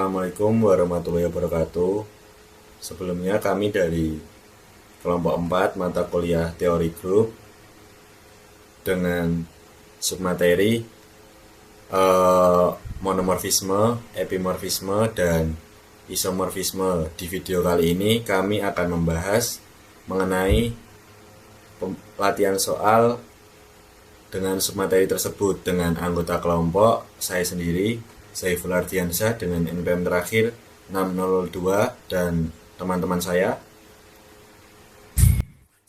Assalamualaikum warahmatullahi wabarakatuh. Sebelumnya kami dari kelompok 4 mata kuliah teori grup dengan submateri monomorfisme, epimorfisme, dan isomorfisme. Di video kali ini kami akan membahas mengenai latihan soal dengan submateri tersebut dengan anggota kelompok saya sendiri, Saiful Ardiansyah dengan NPM terakhir 602 dan teman-teman saya.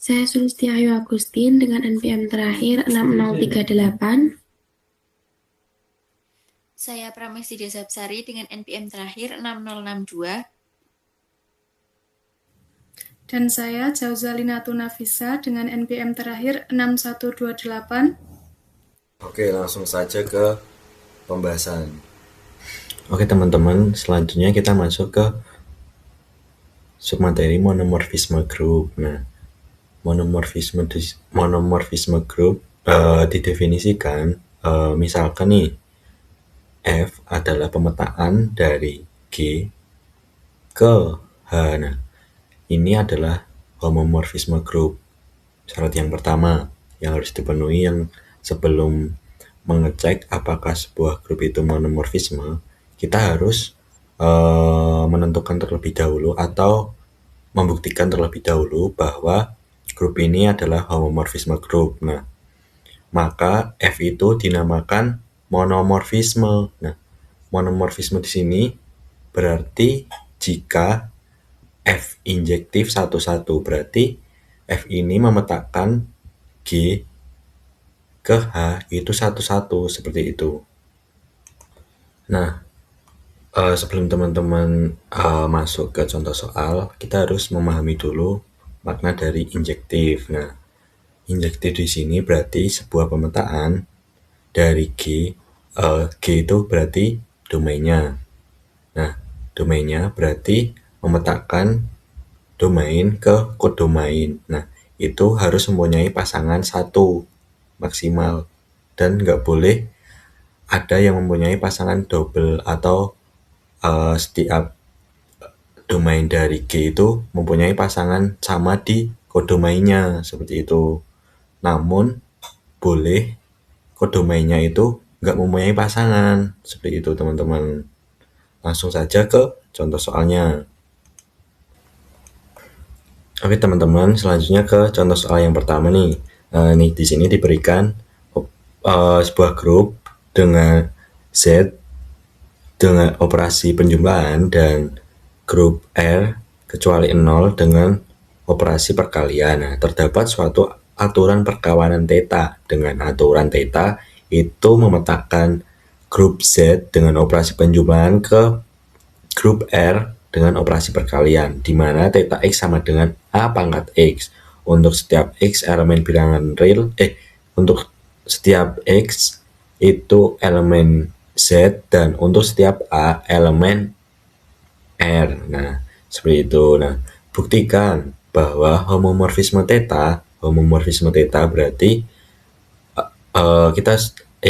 Saya Sulistiayu Agustin dengan NPM terakhir 6038. Saya Pramesti Desapsari dengan NPM terakhir 6062. Dan saya Jauzalina Tunafisa dengan NPM terakhir 6128. Oke, langsung saja ke pembahasan. Oke teman-teman, selanjutnya kita masuk ke submateri monomorfisme grup. Nah, monomorfisme grup didefinisikan misalkan nih F adalah pemetaan dari G ke H. Nah, ini adalah homomorfisme grup. Syarat yang pertama yang harus dipenuhi yang sebelum mengecek apakah sebuah grup itu monomorfisme, kita harus menentukan terlebih dahulu atau membuktikan terlebih dahulu bahwa grup ini adalah homomorfisme grup. Nah, maka F itu dinamakan monomorfisme. Nah, monomorfisme di sini berarti jika F injektif 1-1, berarti F ini memetakan G ke H itu 1-1 seperti itu. Nah, sebelum teman-teman masuk ke contoh soal, kita harus memahami dulu makna dari injektif. Nah, injektif di sini berarti sebuah pemetaan dari G. G itu berarti domainnya. Nah, domainnya berarti memetakan domain ke kodomain. Nah, itu harus mempunyai pasangan 1 maksimal dan nggak boleh ada yang mempunyai pasangan double atau setiap domain dari G itu mempunyai pasangan sama di kodomainnya seperti itu. Namun boleh kodomainnya itu nggak mempunyai pasangan seperti itu teman-teman. Langsung saja ke contoh soalnya. Oke teman-teman, selanjutnya ke contoh soal yang pertama nih. Nih di sini diberikan sebuah grup dengan Z dengan operasi penjumlahan dan grup R kecuali 0 dengan operasi perkalian. Nah, terdapat suatu aturan perkawanan theta. Dengan aturan theta itu memetakan grup Z dengan operasi penjumlahan ke grup R dengan operasi perkalian, di mana theta X sama dengan A pangkat X. Untuk setiap X elemen bilangan real, untuk setiap X itu elemen Z, dan untuk setiap A elemen R. Nah, seperti itu. Nah, buktikan bahwa homomorfisme theta berarti kita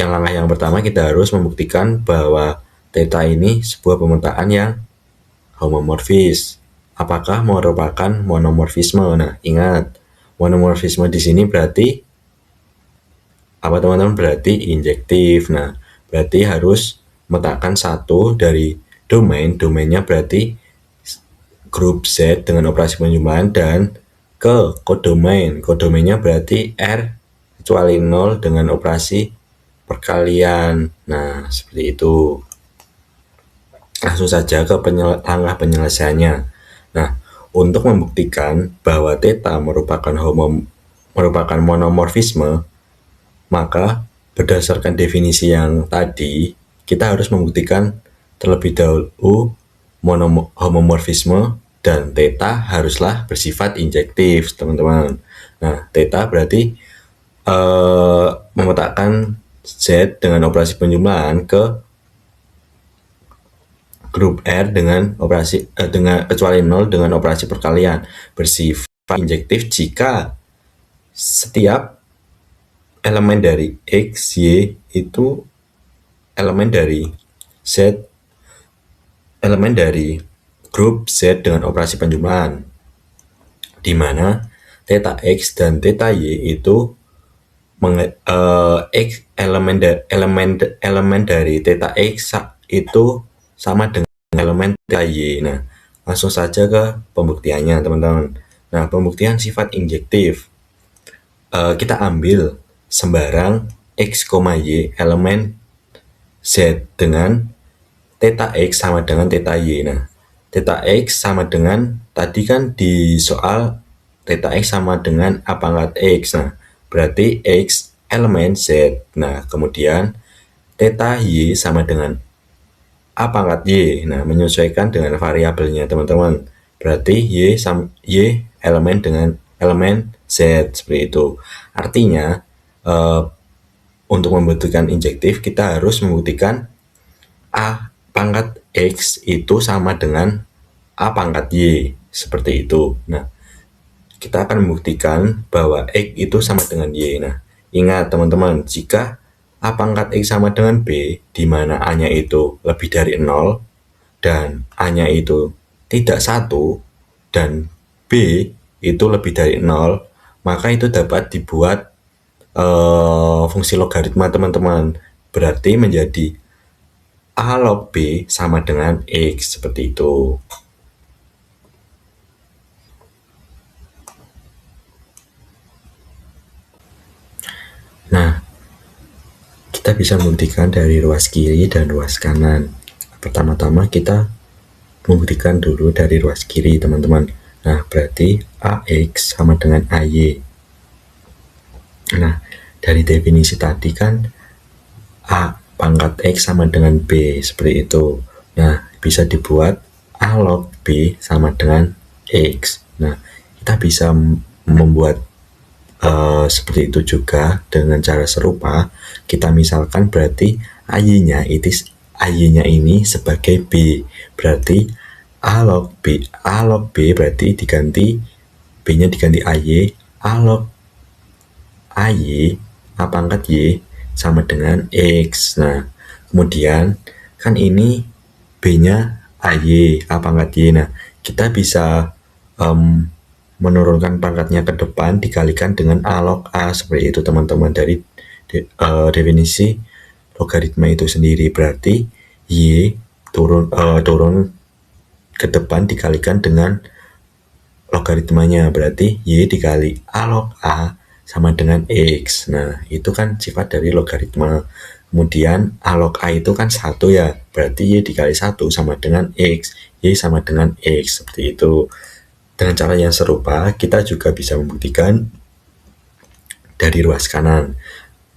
langkah yang pertama kita harus membuktikan bahwa theta ini sebuah pemetaan yang homomorfis. Apakah merupakan monomorfisme? Nah, ingat, monomorfisme di sini berarti apa teman-teman? Berarti injektif. Nah, berarti harus meletakkan satu dari domainnya berarti grup Z dengan operasi penjumlahan dan ke kodomainnya berarti R kecuali 0 dengan operasi perkalian. Nah, seperti itu. Langsung saja ke langkah penyelesaiannya. Nah, untuk membuktikan bahwa theta merupakan monomorfisme, maka berdasarkan definisi yang tadi, kita harus membuktikan terlebih dahulu homomorfisme dan theta haruslah bersifat injektif, teman-teman. Nah, theta berarti memetakan Z dengan operasi penjumlahan ke grup R dengan operasi dengan kecuali 0 dengan operasi perkalian bersifat injektif jika setiap elemen dari X, Y itu elemen dari Z elemen dari grup Z dengan operasi penjumlahan, di mana theta X dan theta Y itu elemen dari theta X itu sama dengan elemen theta Y. Nah, langsung saja ke pembuktiannya, teman-teman. Nah, pembuktian sifat injektif. Kita ambil sembarang X, Y elemen Z dengan theta X sama dengan theta Y. Nah, theta X sama dengan, tadi kan di soal theta X sama dengan A pangkat X. Nah, berarti X elemen Z. Nah, kemudian theta Y sama dengan A pangkat Y. Nah, menyesuaikan dengan variabelnya, teman-teman. Berarti Y elemen dengan elemen Z, seperti itu. Artinya, untuk membuktikan injektif, kita harus membuktikan A pangkat X itu sama dengan A pangkat Y, seperti itu. Nah, kita akan membuktikan bahwa X itu sama dengan Y. Nah, ingat teman-teman, jika A pangkat X sama dengan B, di mana A-nya itu lebih dari 0, dan A-nya itu tidak 1, dan B itu lebih dari 0, maka itu dapat dibuat fungsi logaritma, teman-teman. Berarti menjadi A log B sama dengan X, seperti itu. Nah, kita bisa membuktikan dari ruas kiri dan ruas kanan. Pertama-tama kita membuktikan dulu dari ruas kiri, teman-teman. Nah, berarti AX sama dengan AY. Nah, dari definisi tadi kan A pangkat X sama dengan B, seperti itu. Nah, bisa dibuat A log B sama dengan X. Nah, kita bisa membuat seperti itu juga dengan cara serupa. Kita misalkan berarti AY-nya ini sebagai B, berarti A log B berarti diganti B-nya diganti AY, A log AY A pangkat Y sama dengan X. Nah, kemudian kan ini B-nya AY A pangkat Y. Nah, kita bisa menurunkan pangkatnya ke depan dikalikan dengan A log A, seperti itu, teman-teman. Dari definisi logaritma itu sendiri, berarti Y turun ke depan dikalikan dengan logaritmanya, berarti Y dikali A log A sama dengan X. Nah, itu kan sifat dari logaritma. Kemudian A log A itu kan 1 ya, berarti Y dikali 1 sama dengan X, Y sama dengan X, seperti itu. Dengan cara yang serupa, kita juga bisa membuktikan dari ruas kanan.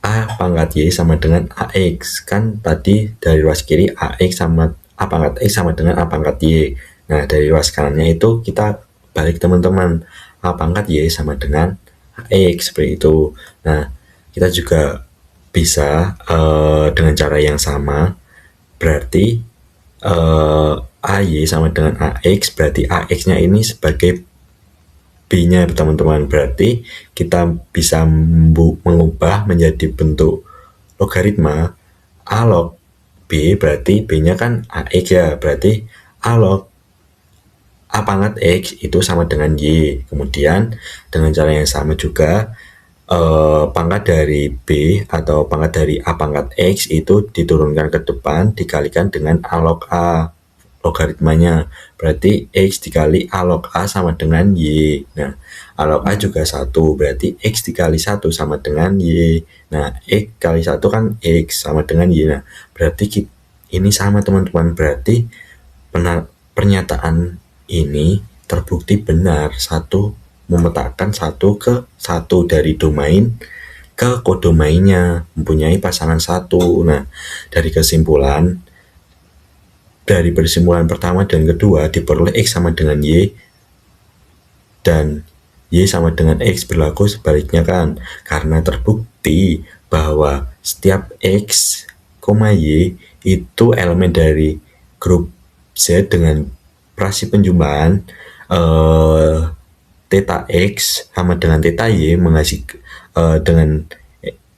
A pangkat Y sama dengan AX. Kan tadi dari ruas kiri AX sama A pangkat X sama dengan A pangkat Y. Nah, dari ruas kanannya itu kita balik, teman-teman. A pangkat Y sama dengan AX, seperti itu. Nah, kita juga bisa dengan cara yang sama. Berarti AY sama dengan AX, berarti AX-nya ini sebagai B-nya, teman-teman. Berarti kita bisa mengubah menjadi bentuk logaritma A log B, berarti B-nya kan AX ya, berarti A log A pangkat X itu sama dengan Y. Kemudian dengan cara yang sama juga, pangkat dari B atau pangkat dari A pangkat X itu diturunkan ke depan dikalikan dengan A log A logaritmanya, berarti X dikali A log A sama dengan Y. Nah, A log A juga 1, berarti X dikali 1 sama dengan Y. Nah, X kali 1 kan X sama dengan Y. Nah, berarti ini sama, teman-teman. Berarti pernyataan ini terbukti benar, memetakan satu ke satu dari domain ke kodomainnya, mempunyai pasangan 1. Nah, dari persimpulan pertama dan kedua diperoleh X sama dengan Y dan Y sama dengan X berlaku sebaliknya, kan, karena terbukti bahwa setiap X, Y itu elemen dari grup Z dengan operasi penjumlahan theta X sama dengan theta Y dengan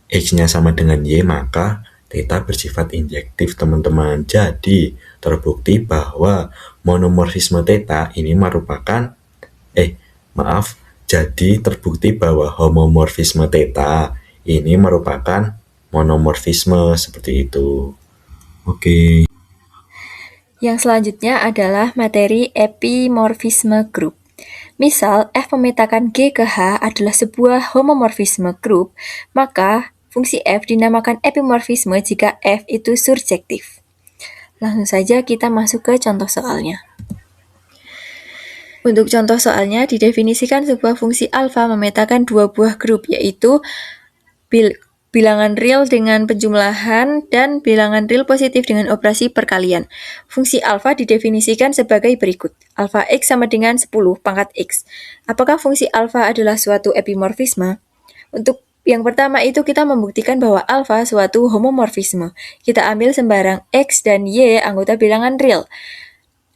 X-nya sama dengan Y, maka theta bersifat injektif, teman-teman. Jadi terbukti bahwa monomorfisme theta ini merupakan jadi terbukti bahwa homomorfisme theta ini merupakan monomorfisme seperti itu. Oke. Yang selanjutnya adalah materi epimorfisme grup. Misal, F memetakan G ke H adalah sebuah homomorfisme grup, maka fungsi F dinamakan epimorfisme jika F itu surjektif. Langsung saja kita masuk ke contoh soalnya. Untuk contoh soalnya, didefinisikan sebuah fungsi alfa memetakan dua buah grup, yaitu bilangan real dengan penjumlahan dan bilangan real positif dengan operasi perkalian. Fungsi alfa didefinisikan sebagai berikut. Alfa X sama dengan 10 pangkat X. Apakah fungsi alfa adalah suatu epimorfisme? Untuk yang pertama itu kita membuktikan bahwa alfa suatu homomorfisme. Kita ambil sembarang X dan Y anggota bilangan real.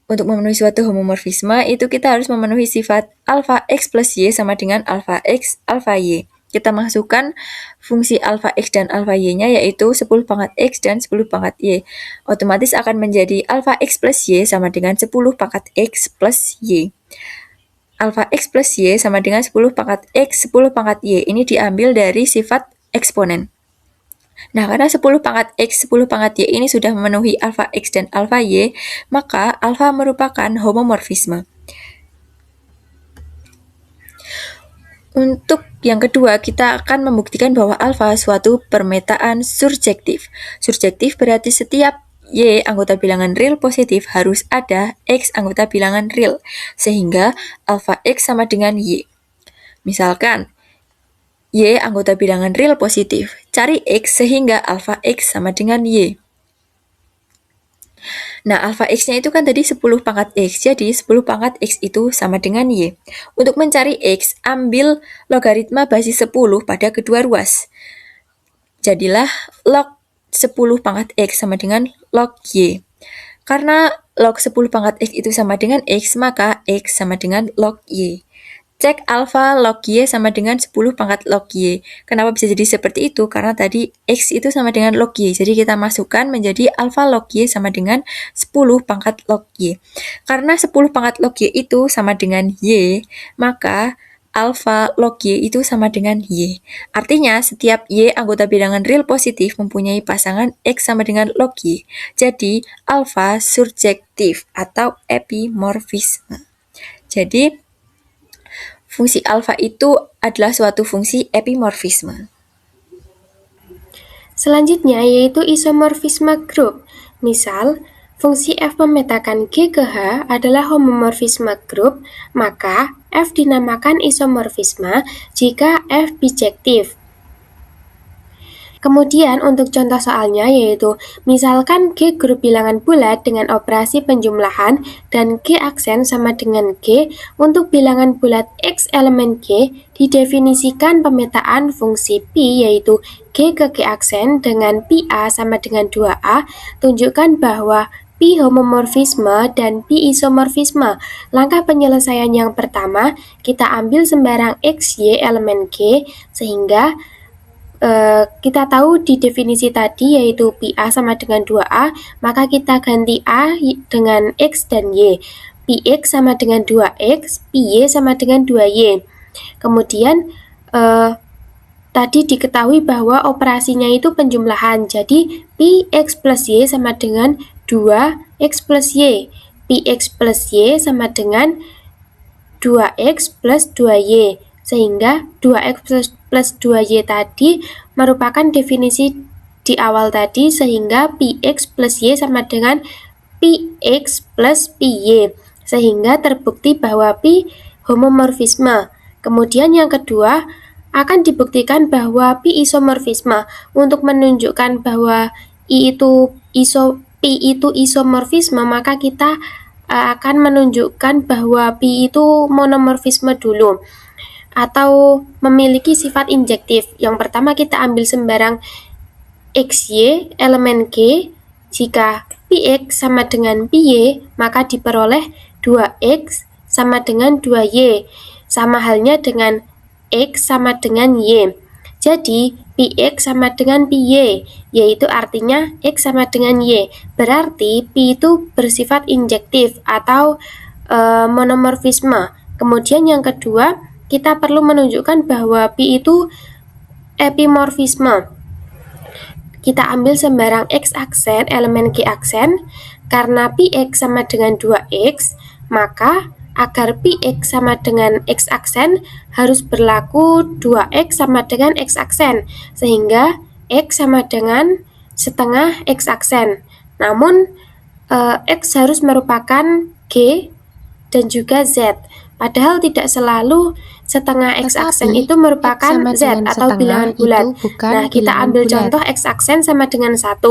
Untuk memenuhi suatu homomorfisme, itu kita harus memenuhi sifat alfa X plus Y sama dengan alfa X, alfa Y. Kita masukkan fungsi alfa X dan alfa Y-nya yaitu 10 pangkat X dan 10 pangkat Y. Otomatis akan menjadi alfa X plus Y sama dengan 10 pangkat X plus Y. Alfa X plus Y sama dengan 10 pangkat X, 10 pangkat Y. Ini diambil dari sifat eksponen. Nah, karena 10 pangkat X, 10 pangkat Y ini sudah memenuhi alfa X dan alfa Y, maka alfa merupakan homomorfisme. Untuk yang kedua, kita akan membuktikan bahwa alfa suatu permetaan surjektif. Surjektif berarti setiap Y anggota bilangan real positif harus ada X anggota bilangan real, sehingga alfa X sama dengan Y. Misalkan, Y anggota bilangan real positif. Cari X sehingga alfa X sama dengan Y. Nah, alfa X-nya itu kan tadi 10 pangkat X, jadi 10 pangkat X itu sama dengan Y. Untuk mencari X, ambil logaritma basis 10 pada kedua ruas. Jadilah log 10 pangkat X sama dengan log Y. Karena log 10 pangkat X itu sama dengan X, maka X sama dengan log Y. Cek alfa log Y sama dengan 10 pangkat log Y. Kenapa bisa jadi seperti itu? Karena tadi X itu sama dengan log Y. Jadi kita masukkan menjadi alfa log Y sama dengan 10 pangkat log Y. Karena 10 pangkat log Y itu sama dengan Y, maka alfa log Y itu sama dengan Y. Artinya setiap Y anggota bilangan real positif mempunyai pasangan X sama dengan log Y. Jadi alfa surjektif atau epimorfisme. Jadi fungsi alfa itu adalah suatu fungsi epimorfisme. Selanjutnya yaitu isomorfisme grup. Misal, fungsi F memetakan G ke H adalah homomorfisme grup, maka F dinamakan isomorfisme jika F bijektif. Kemudian untuk contoh soalnya yaitu misalkan G grup bilangan bulat dengan operasi penjumlahan dan G aksen sama dengan G untuk bilangan bulat X elemen G didefinisikan pemetaan fungsi Pi yaitu G ke G aksen dengan Pi A sama dengan 2A, tunjukkan bahwa Pi homomorfisme dan Pi isomorfisme. Langkah penyelesaian yang pertama, kita ambil sembarang X, Y elemen G sehingga kita tahu di definisi tadi yaitu Pi A sama dengan 2A, maka kita ganti A dengan X dan Y. Pi X sama dengan 2X, Pi Y sama dengan 2Y. Kemudian tadi diketahui bahwa operasinya itu penjumlahan, jadi Pi X plus Y sama dengan 2X plus Y. Pi X plus Y sama dengan 2X plus 2Y. Sehingga 2X plus 2Y tadi merupakan definisi di awal tadi, sehingga Px plus Y sama dengan Px plus Py, sehingga terbukti bahwa Pi homomorfisme. Kemudian yang kedua, akan dibuktikan bahwa Pi isomorfisme. Untuk menunjukkan bahwa Pi itu isomorfisme, maka kita akan menunjukkan bahwa Pi itu monomorfisme dulu, atau memiliki sifat injektif. Yang pertama kita ambil sembarang XY elemen G. Jika Px sama dengan Py, maka diperoleh 2X sama dengan 2Y. Sama halnya dengan X sama dengan Y. Jadi, Px sama dengan Py, yaitu artinya X sama dengan Y. Berarti Pi itu bersifat injektif atau monomorfisme. Kemudian yang kedua, kita perlu menunjukkan bahwa Pi itu epimorfisme. Kita ambil sembarang X aksen, elemen G aksen, karena Px sama dengan 2X, maka agar Px sama dengan X aksen harus berlaku 2X sama dengan X aksen, sehingga X sama dengan setengah X aksen. Namun, X harus merupakan G dan juga Z. Padahal tidak selalu setengah X aksen itu merupakan Z atau bilangan bulat. Nah, kita ambil contoh X aksen sama dengan 1.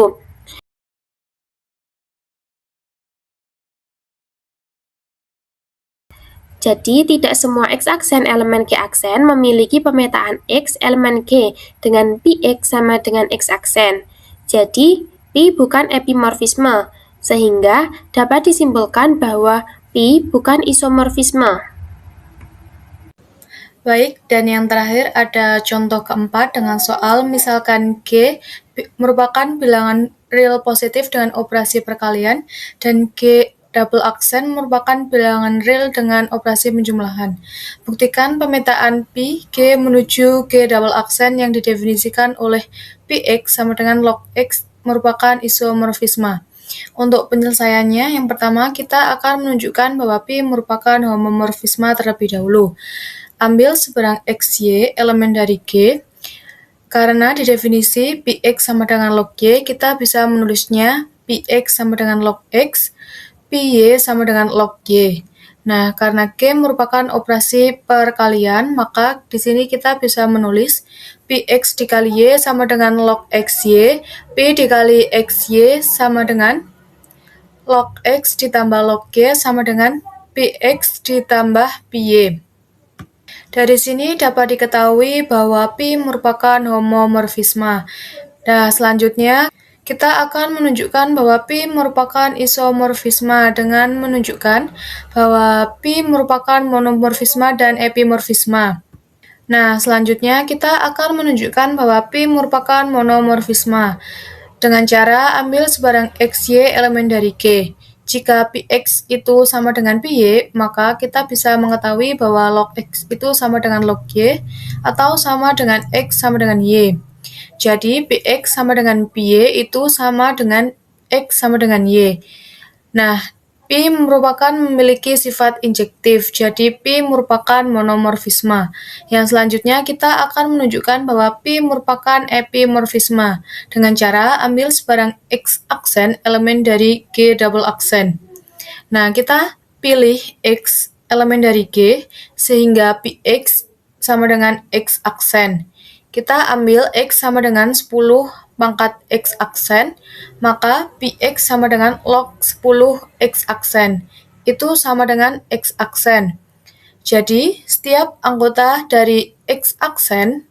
Jadi, tidak semua X aksen elemen G aksen memiliki pemetaan X elemen G dengan Px sama dengan X aksen. Jadi, Pi bukan epimorfisme, sehingga dapat disimpulkan bahwa Pi bukan isomorfisme. Baik, dan yang terakhir ada contoh keempat dengan soal misalkan G merupakan bilangan real positif dengan operasi perkalian dan G double aksen merupakan bilangan real dengan operasi penjumlahan. Buktikan pemetaan Pi G menuju G double aksen yang didefinisikan oleh Px sama dengan log X merupakan isomorfisme. Untuk penyelesaiannya, yang pertama kita akan menunjukkan bahwa Pi merupakan homomorfisme terlebih dahulu. Ambil sebarang XY elemen dari G. Karena di definisi Px sama dengan log Y, kita bisa menulisnya Px sama dengan log X, Py sama dengan log Y. Nah, karena G merupakan operasi perkalian, maka di sini kita bisa menulis Px dikali Y sama dengan log XY, Pi dikali XY sama dengan log X ditambah log Y sama dengan Px ditambah Py. Dari sini dapat diketahui bahwa Pi merupakan homomorfisme. Nah, selanjutnya kita akan menunjukkan bahwa Pi merupakan isomorfisme dengan menunjukkan bahwa Pi merupakan monomorfisme dan epimorfisme. Nah, selanjutnya kita akan menunjukkan bahwa Pi merupakan monomorfisme dengan cara ambil sebarang XY elemen dari G. Jika Px itu sama dengan Py, maka kita bisa mengetahui bahwa log X itu sama dengan log Y atau sama dengan X sama dengan Y. Jadi Px sama dengan Py itu sama dengan X sama dengan Y. Nah, Pi merupakan memiliki sifat injektif, jadi Pi merupakan monomorfisme. Yang selanjutnya kita akan menunjukkan bahwa Pi merupakan epimorfisme dengan cara ambil sebarang X aksen elemen dari G double aksen. Nah, kita pilih X elemen dari G sehingga Px sama dengan X aksen. Kita ambil X sama dengan 10 pangkat X aksen, maka Px sama dengan log 10 X aksen. Itu sama dengan X aksen. Jadi, setiap anggota dari X aksen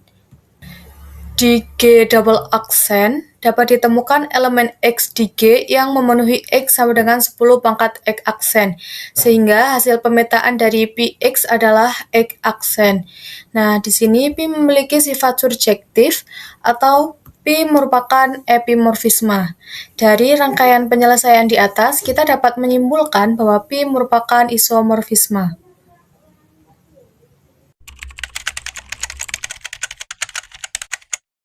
di G double aksen dapat ditemukan elemen X di G yang memenuhi X sama dengan 10 pangkat X aksen, sehingga hasil pemetaan dari Px adalah X aksen. Nah, di sini Pi memiliki sifat surjektif atau Pi merupakan epimorfisme. Dari rangkaian penyelesaian di atas, kita dapat menyimpulkan bahwa Pi merupakan isomorfisme.